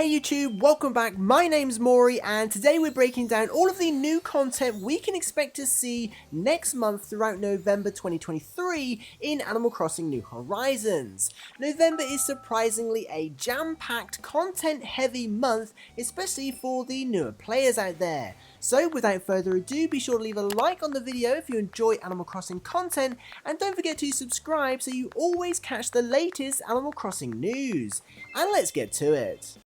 Hey YouTube, welcome back. My name's Maury and today we're breaking down all of the new content we can expect to see next month throughout November 2023 in Animal Crossing New Horizons. November is surprisingly a jam-packed, content-heavy month, especially for the newer players out there. So without further ado, be sure to leave a like on the video if you enjoy Animal Crossing content, and don't forget to subscribe so you always catch the latest Animal Crossing news. And let's get to it.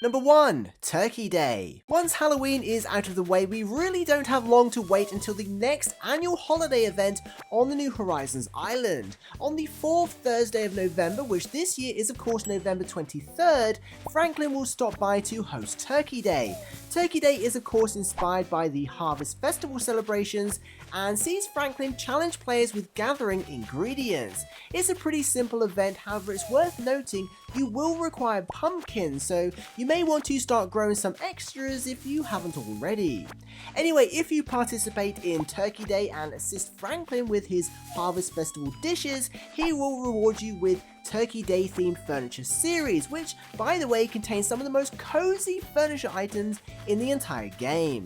Number 1. Turkey Day. Once Halloween is out of the way, we really don't have long to wait until the next annual holiday event on the New Horizons island. On the 4th Thursday of November, which this year is of course November 23rd, Franklin will stop by to host Turkey Day. Turkey Day is of course inspired by the Harvest Festival celebrations and sees Franklin challenge players with gathering ingredients. It's a pretty simple event, however it's worth noting you will require pumpkins, so you may want to start growing some extras if you haven't already. Anyway, if you participate in Turkey Day and assist Franklin with his Harvest Festival dishes, he will reward you with Turkey Day themed furniture series, which by the way contains some of the most cozy furniture items in the entire game.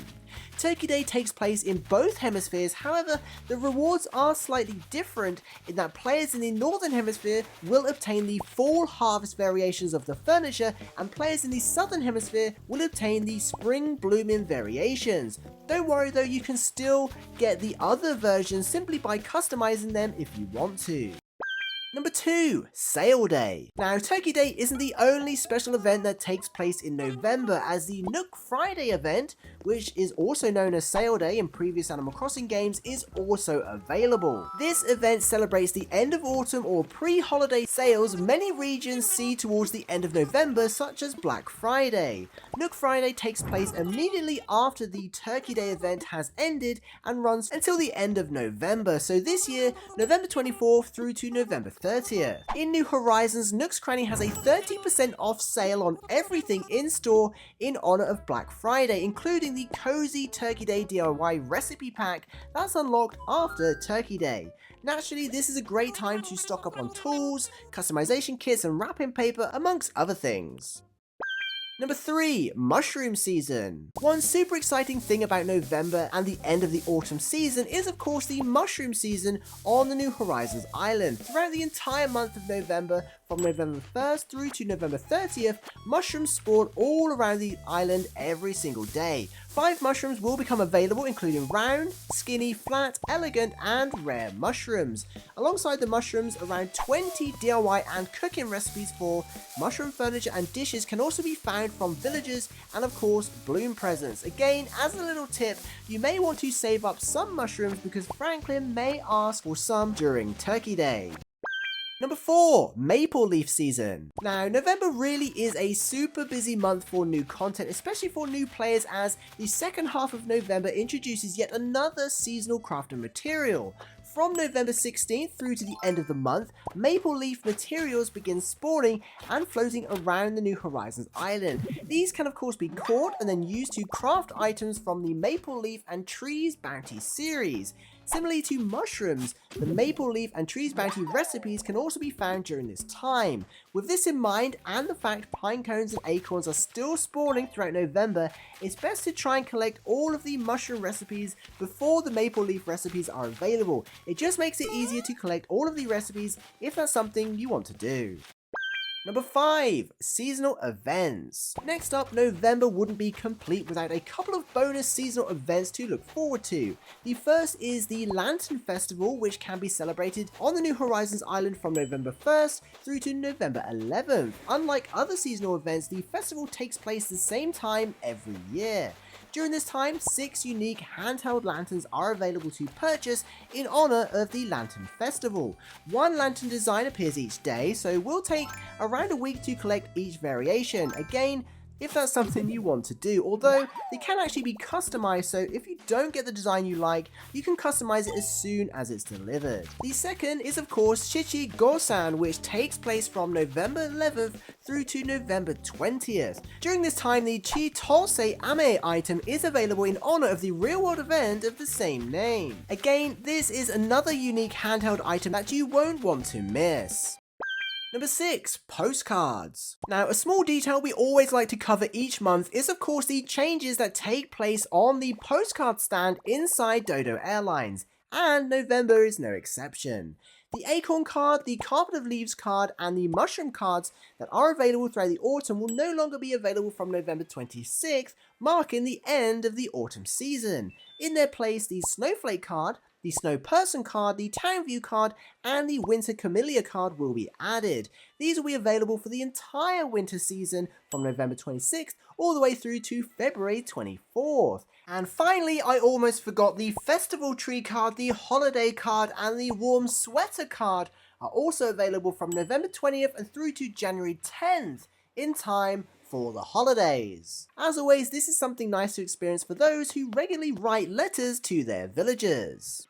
Turkey Day takes place in both hemispheres, however the rewards are slightly different in that players in the Northern Hemisphere will obtain the fall harvest variations of the furniture and players in the Southern Hemisphere will obtain the spring blooming variations. Don't worry though, you can still get the other versions simply by customizing them if you want to. Number 2. Sale Day. Now, Turkey Day isn't the only special event that takes place in November, as the Nook Friday event, which is also known as Sale Day in previous Animal Crossing games, is also available. This event celebrates the end of autumn or pre-holiday sales many regions see towards the end of November, such as Black Friday. Nook Friday takes place immediately after the Turkey Day event has ended and runs until the end of November, so this year, November 24th through to November 30th. In New Horizons, Nook's Cranny has a 30% off sale on everything in store in honor of Black Friday, including the cozy Turkey Day DIY recipe pack that's unlocked after Turkey Day. Naturally, this is a great time to stock up on tools, customization kits and wrapping paper, amongst other things. Number 3. Mushroom Season. One super exciting thing about November and the end of the autumn season is of course the mushroom season on the New Horizons island. Throughout the entire month of November, from November 1st through to November 30th, mushrooms spawn all around the island every single day. 5 mushrooms will become available, including round, skinny, flat, elegant and rare mushrooms. Alongside the mushrooms, around 20 DIY and cooking recipes for mushroom furniture and dishes can also be found from villagers and of course bloom presents. Again, as a little tip, you may want to save up some mushrooms because Franklin may ask for some during Turkey Day. Number 4. Maple Leaf Season. Now, November really is a super busy month for new content, especially for new players, as the second half of November introduces yet another seasonal crafting material. From November 16th through to the end of the month, maple leaf materials begin spawning and floating around the New Horizons island. These can of course be caught and then used to craft items from the Maple Leaf and Trees Bounty series. Similarly to mushrooms, the Maple Leaf and Trees Bounty recipes can also be found during this time. With this in mind, and the fact pine cones and acorns are still spawning throughout November, it's best to try and collect all of the mushroom recipes before the Maple Leaf recipes are available. It just makes it easier to collect all of the recipes if that's something you want to do. Number 5. Seasonal Events. Next up, November wouldn't be complete without a couple of bonus seasonal events to look forward to. The first is the Lantern Festival, which can be celebrated on the New Horizons island from November 1st through to November 11th. Unlike other seasonal events, the festival takes place the same time every year. During this time, 6 unique handheld lanterns are available to purchase in honor of the Lantern Festival. 1 lantern design appears each day, so it will take around a week to collect each variation. Again, if that's something you want to do, although they can actually be customized, so if you don't get the design you like, you can customize it as soon as it's delivered. The second is of course Shichi Gosan, which takes place from November 11th through to November 20th. During this time, the Chi Tolse Ame item is available in honor of the real world event of the same name. Again, this is another unique handheld item that you won't want to miss. Number 6, postcards. Now, a small detail we always like to cover each month is of course the changes that take place on the postcard stand inside Dodo Airlines, and November is no exception. The acorn card, the carpet of leaves card, and the mushroom cards that are available throughout the autumn will no longer be available from November 26th, marking the end of the autumn season. In their place, the snowflake card, the Snow Person card, the Town View card, and the Winter Camellia card will be added. These will be available for the entire winter season from November 26th all the way through to February 24th. And finally, I almost forgot, the Festival Tree card, the Holiday card, and the Warm Sweater card are also available from November 20th and through to January 10th in time for the holidays. As always, this is something nice to experience for those who regularly write letters to their villagers.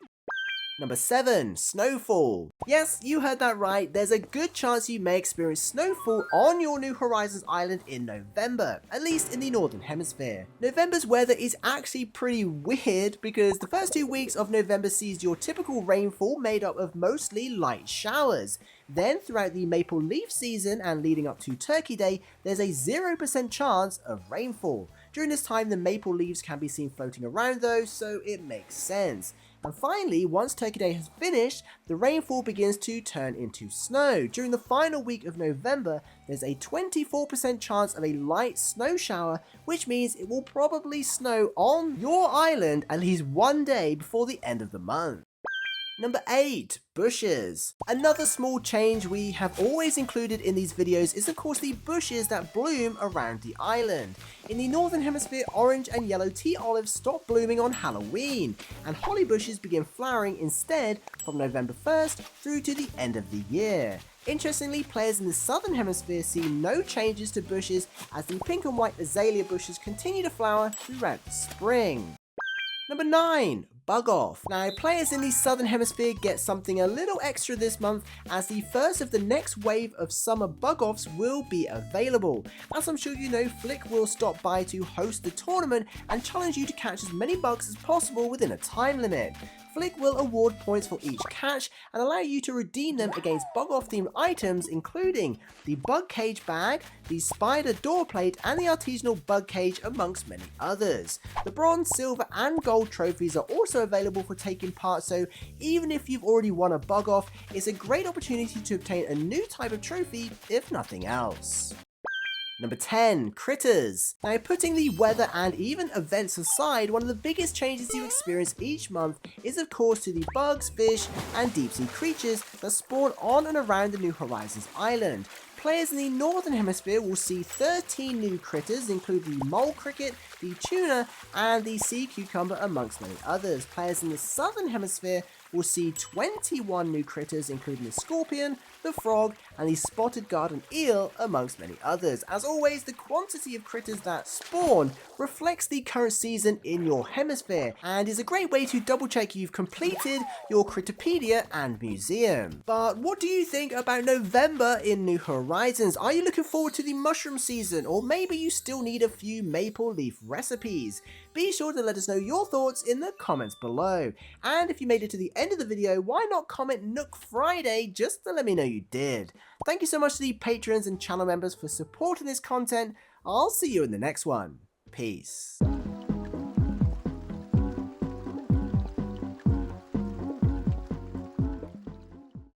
Number 7, Snowfall. Yes, you heard that right, there's a good chance you may experience snowfall on your New Horizons island in November, at least in the Northern Hemisphere. November's weather is actually pretty weird because the first 2 weeks of November sees your typical rainfall made up of mostly light showers. Then throughout the maple leaf season and leading up to Turkey Day, there's a 0% chance of rainfall. During this time, the maple leaves can be seen floating around though, so it makes sense. And finally, once Turkey Day has finished, the rainfall begins to turn into snow. During the final week of November, there's a 24% chance of a light snow shower, which means it will probably snow on your island at least one day before the end of the month. Number 8, bushes. Another small change we have always included in these videos is of course the bushes that bloom around the island. In the Northern Hemisphere, orange and yellow tea olives stop blooming on Halloween, and holly bushes begin flowering instead from November 1st through to the end of the year. Interestingly, players in the Southern Hemisphere see no changes to bushes as the pink and white azalea bushes continue to flower throughout the spring. Number 9, Bug Off. Now, players in the Southern Hemisphere get something a little extra this month as the first of the next wave of summer Bug Offs will be available. As I'm sure you know, Flick will stop by to host the tournament and challenge you to catch as many bugs as possible within a time limit. Flick will award points for each catch and allow you to redeem them against Bug Off themed items including the Bug Cage bag, the Spider door plate, and the artisanal Bug Cage amongst many others. The bronze, silver and gold trophies are also available for taking part, so even if you've already won a Bug Off, it's a great opportunity to obtain a new type of trophy if nothing else. Number 10, critters. Now, putting the weather and even events aside, one of the biggest changes you experience each month is of course to the bugs, fish and deep sea creatures that spawn on and around the New Horizons island. Players in the Northern Hemisphere will see 13 new critters, including the mole cricket, the tuna, and the sea cucumber, amongst many others. Players in the Southern Hemisphere will see 21 new critters, including the scorpion, the frog, and the spotted garden eel, amongst many others. As always, the quantity of critters that spawn reflects the current season in your hemisphere, and is a great way to double check you've completed your Critterpedia and museum. But what do you think about November in New Horizons? Are you looking forward to the mushroom season, or maybe you still need a few maple leaf recipes? Be sure to let us know your thoughts in the comments below. And if you made it to the end of the video, why not comment Nook Friday just to let me know you did. Thank you so much to the patrons and channel members for supporting this content. I'll see you in the next one. Peace.